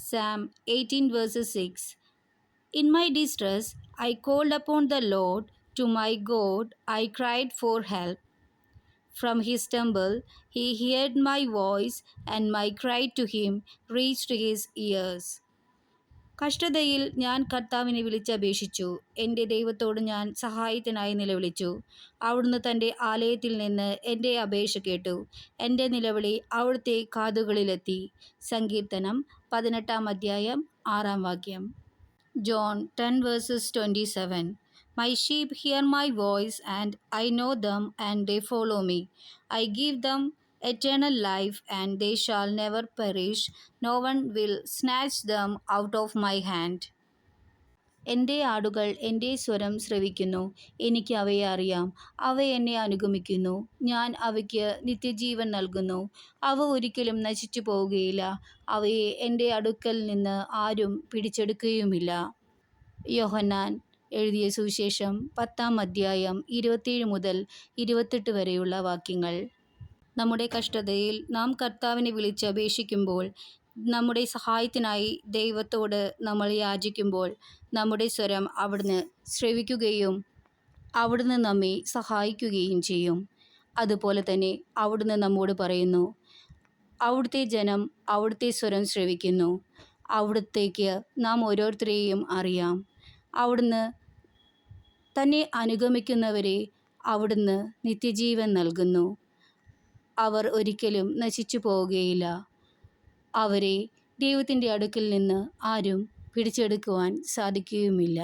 Psalm 18 verses 6. In my distress, I called upon the Lord. To my God, I cried for help. From his temple, he heard my voice, and my cry to him reached his ears. കഷ്ടതയിൽ ഞാൻ കർത്താവിനെ വിളിച്ചപേക്ഷിച്ചു. എൻ്റെ ദൈവത്തോട് ഞാൻ സഹായത്തിനായി നിലവിളിച്ചു. അവിടുന്ന് തൻ്റെ ആലയത്തിൽ നിന്ന് എൻ്റെ അപേക്ഷ കേട്ടു. എൻ്റെ നിലവിളി അവിടുത്തെ കാതുകളിലെത്തി. സങ്കീർത്തനം 18 അധ്യായം 6 വാക്യം. John 10 verses 27. My sheep hear my voice, and I know them, and they follow me. I give them eternal life, and they shall never perish. No one will snatch them out of my hand. എൻ്റെ ആടുകൾ എൻ്റെ സ്വരം ശ്രവിക്കുന്നു. എനിക്ക് അവയെ അറിയാം. അവ എന്നെ അനുഗമിക്കുന്നു. ഞാൻ അവയ്ക്ക് നിത്യജീവൻ നൽകുന്നു. അവ ഒരിക്കലും നശിച്ചു പോവുകയില്ല. അവയെ എൻ്റെ അടുക്കൽ നിന്ന് ആരും പിടിച്ചെടുക്കുകയുമില്ല. യോഹന്നാൻ എഴുതിയ സുവിശേഷം 10 അധ്യായം 27 മുതൽ 28 വരെയുള്ള വാക്യങ്ങൾ. നമ്മുടെ കഷ്ടതയിൽ നാം കർത്താവിനെ വിളിച്ചപേക്ഷിക്കുമ്പോൾ, നമ്മുടെ സഹായത്തിനായി ദൈവത്തോട് നമ്മൾ യാചിക്കുമ്പോൾ, നമ്മുടെ സ്വരം അവിടുന്ന് ശ്രവിക്കുകയും അവിടുന്ന് നമ്മെ സഹായിക്കുകയും ചെയ്യും. അതുപോലെ തന്നെ അവിടുന്ന് നമ്മോട് പറയുന്നു, അവിടുത്തെ ജനം അവിടുത്തെ സ്വരം ശ്രവിക്കുന്നു. അവിടുത്തേക്ക് നാം ഓരോരുത്തരെയും അറിയാം. അവിടുന്ന് തന്നെ അനുഗമിക്കുന്നവരെ അവിടുന്ന് നിത്യജീവൻ നൽകുന്നു. അവർ ഒരിക്കലും നശിച്ചു പോവുകയില്ല. അവരെ ദൈവത്തിൻ്റെ അടുക്കിൽ നിന്ന് ആരും പിടിച്ചെടുക്കുവാൻ സാധിക്കുകയുമില്ല.